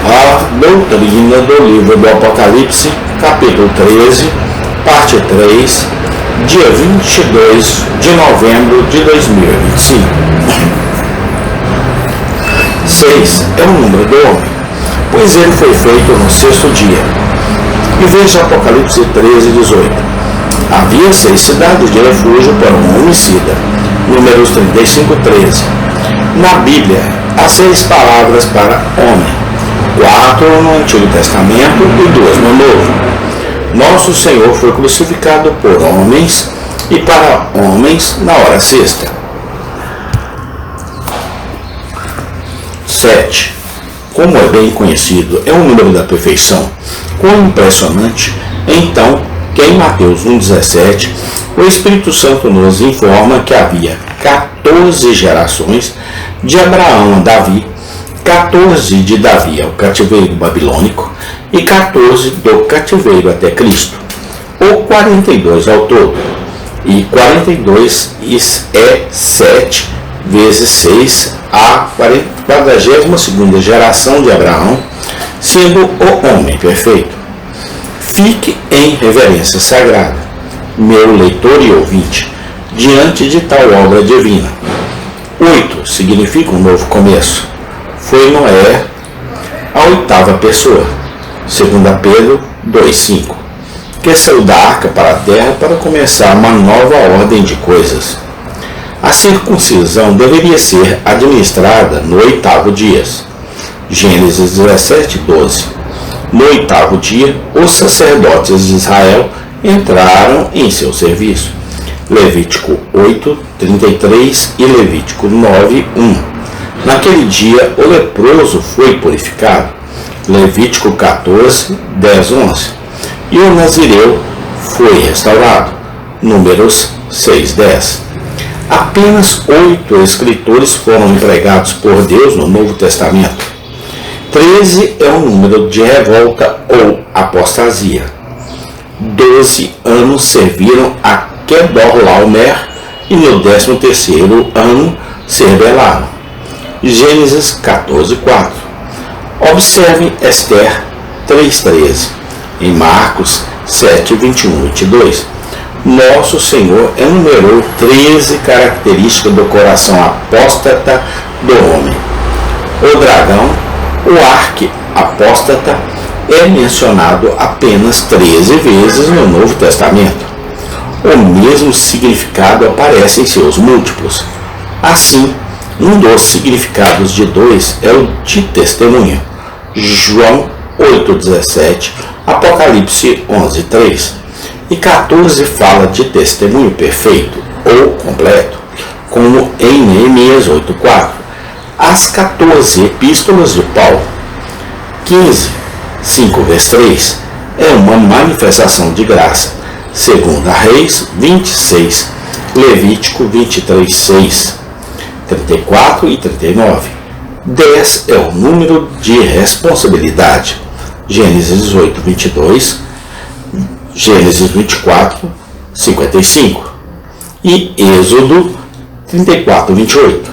A doutrina do livro do Apocalipse, capítulo 13, parte 3, dia 22 de novembro de 2025. 6 é o número do homem, pois ele foi feito no sexto dia. E veja Apocalipse 13, 18. Havia 6 cidades de refúgio para um homicida. Números 35, 13. Na Bíblia, há 6 palavras para homem, 4 no Antigo Testamento e 2 no Novo. Nosso Senhor foi crucificado por homens e para homens na hora sexta. 7. Como é bem conhecido, é o número da perfeição. Quão impressionante! Então, que em Mateus 1,17, o Espírito Santo nos informa que havia 14 gerações de Abraão a Davi, 14 de Davi ao cativeiro babilônico e 14 do cativeiro até Cristo, ou 42 ao todo. E 42 é 7 vezes 6, a 42ª geração de Abraão, sendo o homem perfeito. Fique em reverência sagrada, meu leitor e ouvinte, diante de tal obra divina. 8 significa um novo começo. Foi Noé a 8ª pessoa, 2 Pedro 2,5, que saiu da arca para a terra para começar uma nova ordem de coisas. A circuncisão deveria ser administrada no 8º dia. Gênesis 17, 12. No 8º dia, os sacerdotes de Israel entraram em seu serviço. Levítico 8, 33 e Levítico 9, 1. Naquele dia, o leproso foi purificado. Levítico 14, 10, 11. E o nazireu foi restaurado. Números 6, 10. Apenas 8 escritores foram empregados por Deus no Novo Testamento. 13 é o número de revolta ou apostasia. 12 anos serviram a Kedorlaomer e no 13º ano se rebelaram. Gênesis 14, 4. Observem Esther 3,13. Em Marcos 7, 21 e 22. Nosso Senhor enumerou 13 características do coração apóstata do homem. O dragão, o arque apóstata, é mencionado apenas 13 vezes no Novo Testamento. O mesmo significado aparece em seus múltiplos. Assim, um dos significados de 2 é o de testemunho. João 8,17, Apocalipse 11,3. E 14 fala de testemunho perfeito ou completo, como em Neemias 8,4. As 14 epístolas de Paulo. 15, 5 vezes 3, é uma manifestação de graça. 2 Reis 26, Levítico 23, 6, 34 e 39. 10 é o número de responsabilidade. Gênesis 18, 22, Gênesis 24, 55 e Êxodo 34, 28.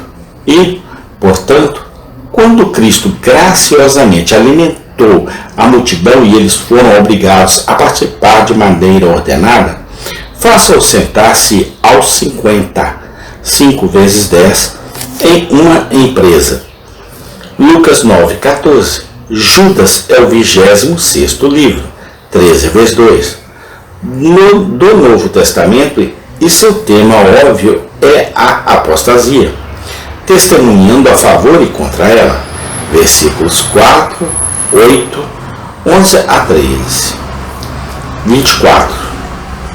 E, portanto, quando Cristo graciosamente alimentou a multidão e eles foram obrigados a participar de maneira ordenada, faça-os sentar-se aos 50, 5 vezes 10, em uma empresa. Lucas 9, 14. Judas é o 26º livro, 13 vezes 2. Do Novo Testamento, e seu tema óbvio é a apostasia, testemunhando a favor e contra ela. Versículos 4, 8, 11 a 13. 24.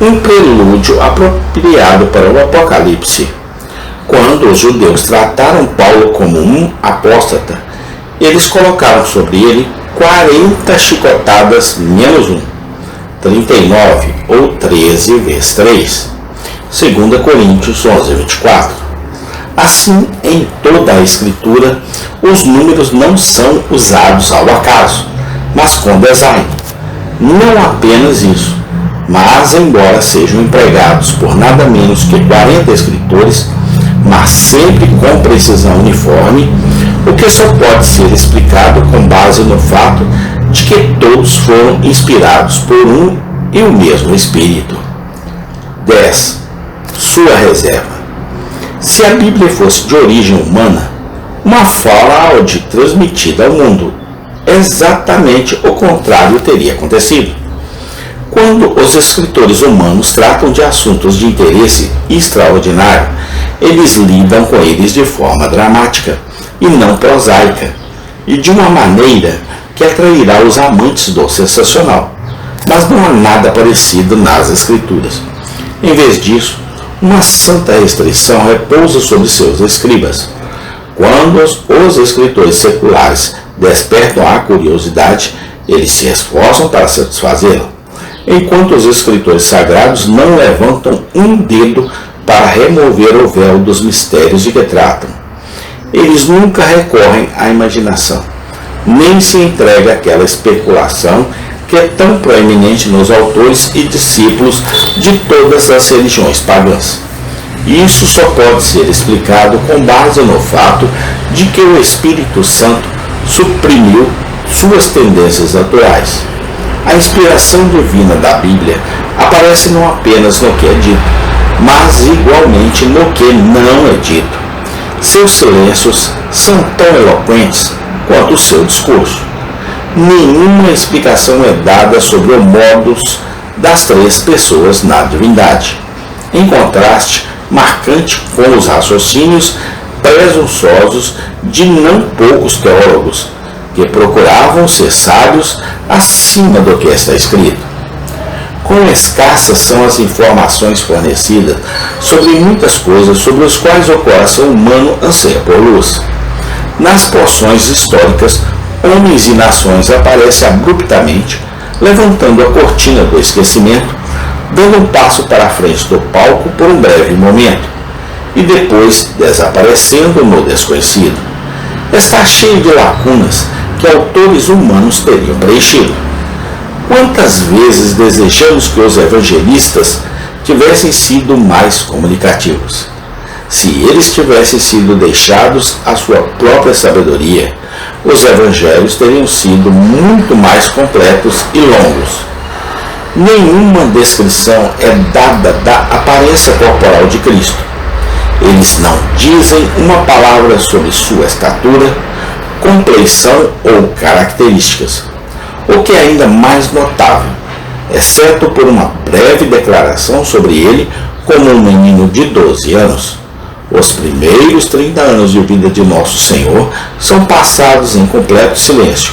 Um prelúdio apropriado para o Apocalipse. Quando os judeus trataram Paulo como um apóstata, eles colocaram sobre ele 40 chicotadas menos 1. 39 ou 13 vezes 3. 2 Coríntios 11, 24. Assim, em toda a Escritura, os números não são usados ao acaso, mas com design. Não apenas isso, mas embora sejam empregados por nada menos que 40 escritores, mas sempre com precisão uniforme, o que só pode ser explicado com base no fato de que todos foram inspirados por um e o mesmo Espírito. 10. Sua reserva. Se a Bíblia fosse de origem humana, uma fraude transmitida ao mundo, exatamente o contrário teria acontecido. Quando os escritores humanos tratam de assuntos de interesse extraordinário, eles lidam com eles de forma dramática e não prosaica, e de uma maneira que atrairá os amantes do sensacional. Mas não há nada parecido nas Escrituras. Em vez disso, uma santa restrição repousa sobre seus escribas. Quando os escritores seculares despertam a curiosidade, eles se esforçam para satisfazê-la, enquanto os escritores sagrados não levantam um dedo para remover o véu dos mistérios de que tratam. Eles nunca recorrem à imaginação, nem se entrega àquela especulação que é tão proeminente nos autores e discípulos de todas as religiões pagãs. Isso só pode ser explicado com base no fato de que o Espírito Santo suprimiu suas tendências naturais. A inspiração divina da Bíblia aparece não apenas no que é dito, mas igualmente no que não é dito. Seus silêncios são tão eloquentes quanto o seu discurso. Nenhuma explicação é dada sobre o modus das três pessoas na divindade. Em contraste marcante com os raciocínios presunçosos de não poucos teólogos, que procuravam ser sábios acima do que está escrito. Quão escassas são as informações fornecidas sobre muitas coisas sobre as quais o coração humano anseia por luz. Nas porções históricas, homens e nações aparecem abruptamente, levantando a cortina do esquecimento, dando um passo para a frente do palco por um breve momento, e depois desaparecendo no desconhecido. Está cheio de lacunas que autores humanos teriam preenchido. Quantas vezes desejamos que os evangelistas tivessem sido mais comunicativos? Se eles tivessem sido deixados à sua própria sabedoria, os evangelhos teriam sido muito mais completos e longos. Nenhuma descrição é dada da aparência corporal de Cristo. Eles não dizem uma palavra sobre sua estatura, compleição ou características. O que é ainda mais notável, exceto por uma breve declaração sobre ele como um menino de 12 anos. Os primeiros 30 anos de vida de Nosso Senhor são passados em completo silêncio,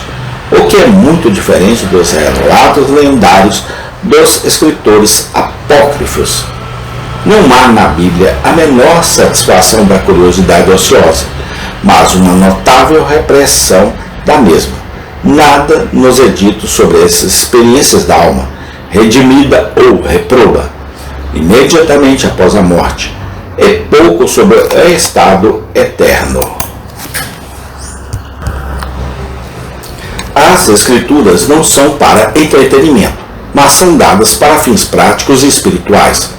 o que é muito diferente dos relatos lendários dos escritores apócrifos. Não há na Bíblia a menor satisfação da curiosidade ociosa, mas uma notável repressão da mesma. Nada nos é dito sobre essas experiências da alma, redimida ou reproba, imediatamente após a morte. É pouco sobre o estado eterno. As Escrituras não são para entretenimento, mas são dadas para fins práticos e espirituais.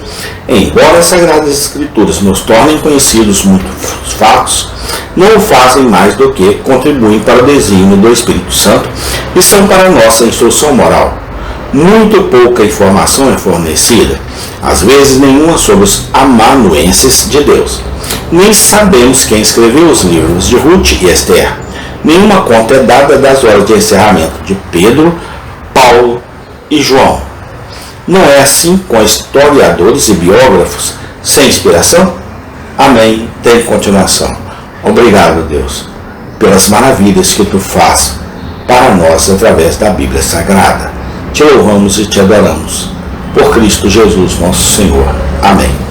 Embora as Sagradas Escrituras nos tornem conhecidos muitos fatos, não o fazem mais do que contribuem para o desígnio do Espírito Santo e são para nossa instrução moral. Muito pouca informação é fornecida, às vezes nenhuma, sobre os amanuenses de Deus. Nem sabemos quem escreveu os livros de Ruth e Esther. Nenhuma conta é dada das horas de encerramento de Pedro, Paulo e João. Não é assim com historiadores e biógrafos sem inspiração? Amém. Tem continuação. Obrigado, Deus, pelas maravilhas que Tu faz para nós através da Bíblia Sagrada. Te louvamos e te adoramos. Por Cristo Jesus, nosso Senhor. Amém.